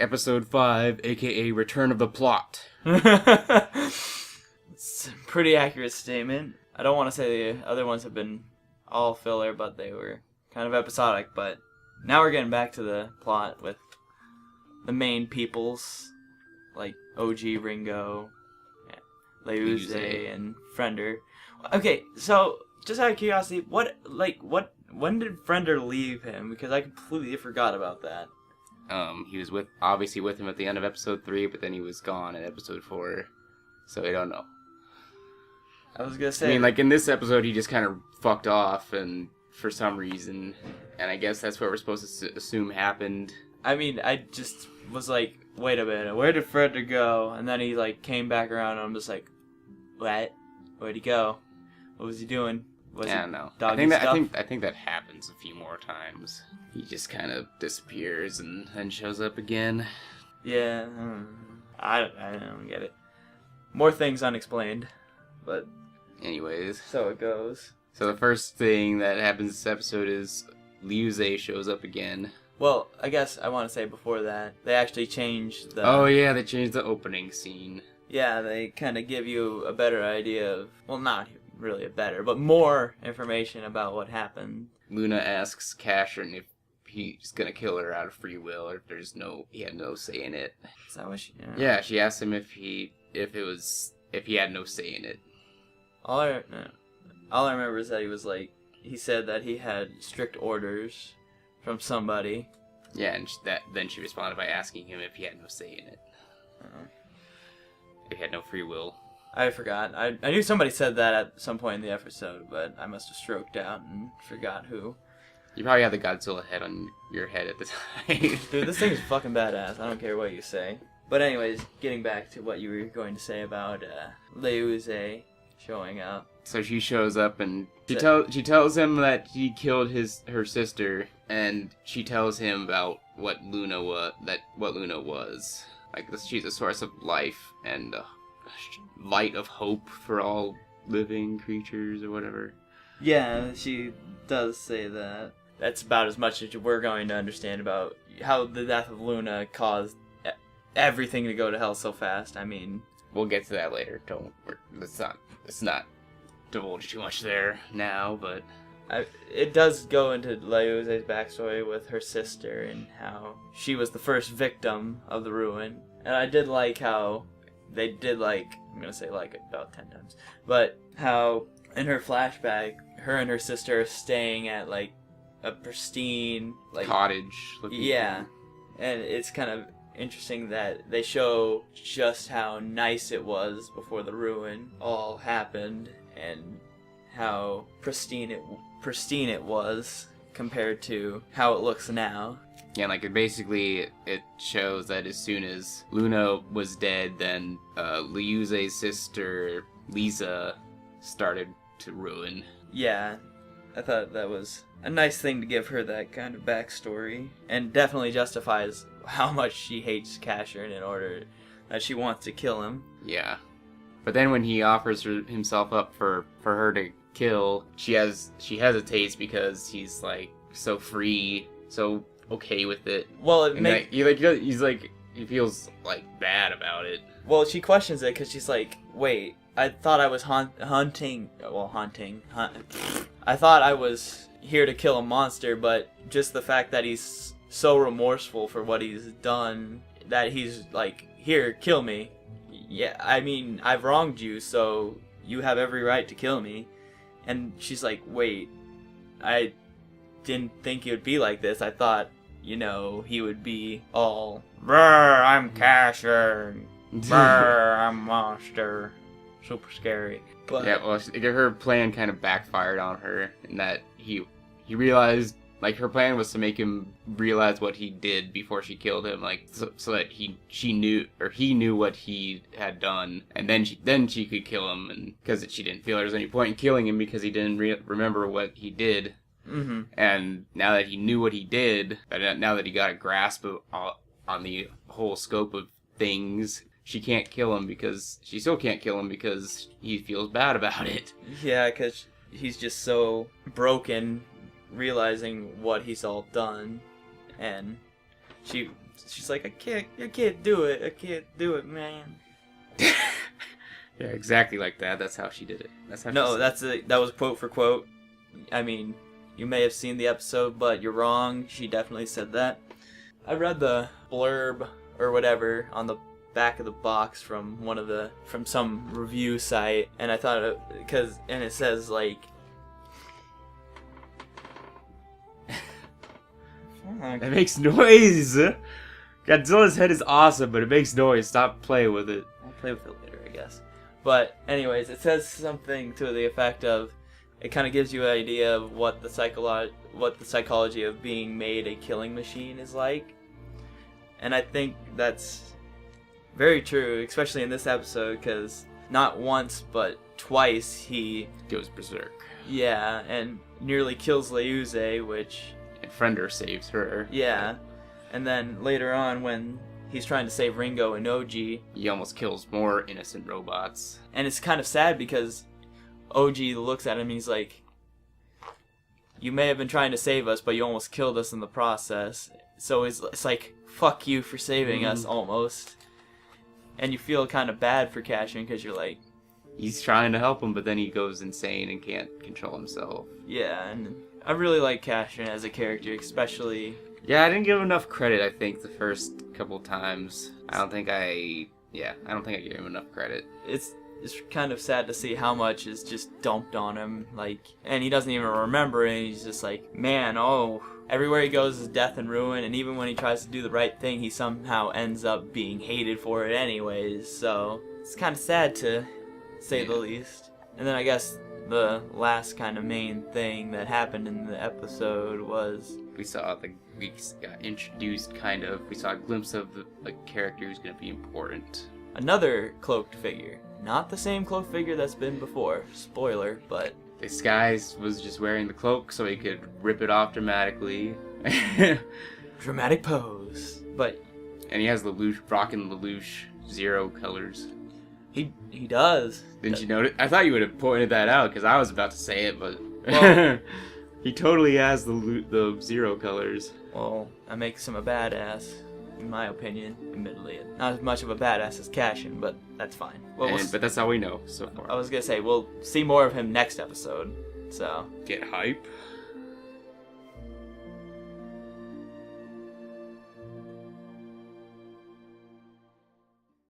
Episode 5, aka Return of the Plot. It's a pretty accurate statement. I don't want to say the other ones have been all filler, but they were kind of episodic. But now we're getting back to the plot with the main peoples, like OG Ringo, Leuze, and Frender. Okay, so just out of curiosity, when did Frender leave him? Because I completely forgot about that. He was obviously with him at the end of episode 3, but then he was gone in episode 4, so I don't know. I was gonna say, I mean, like in this episode, he just kind of fucked off, and for some reason, and I guess that's what we're supposed to assume happened. I mean, I just was like, wait a minute, where did Frender go? And then he like came back around, and I'm just like, what? Where'd he go? What was he doing? I don't know. I think that happens a few more times. He just kind of disappears and then shows up again. Yeah, I don't get it. More things unexplained, but anyways, so it goes. So the first thing that happens this episode is Leuze shows up again. Well, I guess I want to say before that, they actually changed the... Oh yeah, they changed the opening scene. Yeah, they kind of give you a better idea of... Well, not really a better, but more information about what happened. Luna asks Casshern if he's gonna kill her out of free will, or if he had no say in it. Is that what she... Yeah, she asked him if he had no say in it. All I remember is that he said that he had strict orders from somebody. Yeah, and then she responded by asking him if he had no say in it. If he had no free will. I forgot. I knew somebody said that at some point in the episode, but I must have stroked out and forgot who. You probably had the Godzilla head on your head at the time. Dude, this thing is fucking badass. I don't care what you say. But anyways, getting back to what you were going to say about Leuze showing up. So she shows up and she tells him that he killed her sister, and she tells him about what Luna was. Like, she's a source of life and light of hope for all living creatures or whatever. Yeah, she does say that. That's about as much as we're going to understand about how the death of Luna caused everything to go to hell so fast. I mean, we'll get to that later. Let's not divulge too much there now, but it does go into Leuze's backstory with her sister and how she was the first victim of the ruin. And I did like how they did, like, I'm gonna say like it about 10 times, but how in her flashback, her and her sister are staying at like a pristine like cottage looking thing. And it's kind of interesting that they show just how nice it was before the ruin all happened and how pristine it was compared to how it looks now. Yeah, like it shows that as soon as Luna was dead, then Leuze's sister Lisa started to ruin. Yeah, I thought that was a nice thing to give her that kind of backstory, and definitely justifies how much she hates Casshern in order that she wants to kill him. Yeah, but then when he offers himself up for her to kill, she hesitates because he's like so free, so okay with it. Well, he feels like bad about it. Well, she questions it because she's like, wait, I thought I was hunting. I thought I was here to kill a monster, but just the fact that he's so remorseful for what he's done, that he's like, here, kill me. Yeah, I mean, I've wronged you, so you have every right to kill me. And she's like, wait, I didn't think it would be like this. I thought, he would be all, brr, I'm Casshern, brr, I'm a monster. Super scary. But yeah, well, her plan kind of backfired on her in that he realized, like, her plan was to make him realize what he did before she killed him, like, so that he knew what he had done, and then she could kill him, and because she didn't feel there was any point in killing him because he didn't remember what he did. Mm-hmm. And now that he knew what he did, now that he got a grasp on the whole scope of things, she still can't kill him because he feels bad about it. Yeah, because he's just so broken, realizing what he's all done, and she she's like, I can't do it, man. Yeah, exactly like that. That's how she did it. That's how. No, that was quote for quote. I mean, you may have seen the episode, but you're wrong. She definitely said that. I read the blurb or whatever on the back of the box from some review site, and I thought it says like. It makes noise. Godzilla's head is awesome, but it makes noise. Stop playing with it. I'll play with it later, I guess. But anyways, it says something to the effect of, it kind of gives you an idea of what the psychology of being made a killing machine is like. And I think that's very true, especially in this episode, because not once but twice he goes berserk. Yeah, and nearly kills Leuze, which... And Frender saves her. Yeah, and then later on when he's trying to save Ringo and Oji... He almost kills more innocent robots. And it's kind of sad because Oji looks at him and he's like, you may have been trying to save us, but you almost killed us in the process. So it's like, fuck you for saving us, almost. And you feel kind of bad for Casshern because you're like... He's trying to help him, but then he goes insane and can't control himself. Yeah, and I really like Casshern as a character, especially... Yeah, I didn't give him enough credit, I think, the first couple times. I don't think I gave him enough credit. It's kind of sad to see how much is just dumped on him, like, and he doesn't even remember it, and he's just like, man, everywhere he goes is death and ruin, and even when he tries to do the right thing, he somehow ends up being hated for it anyways, so it's kind of sad to say the least. And then I guess the last kind of main thing that happened in the episode was... We got introduced, we saw a glimpse of a character who's going to be important. Another cloaked figure. Not the same cloaked figure that's been before. Spoiler, but... Disguise was just wearing the cloak so he could rip it off dramatically. Dramatic pose. But... And he has Lelouch, rocking Lelouch Zero colors. He does. Didn't you notice? I thought you would have pointed that out because I was about to say it, but... Well, he totally has the Zero colors. Well, that makes him a badass, in my opinion, admittedly. Not as much of a badass as Casshern, but that's fine. Well, but that's all we know so far. I was gonna say, we'll see more of him next episode, so... Get hype.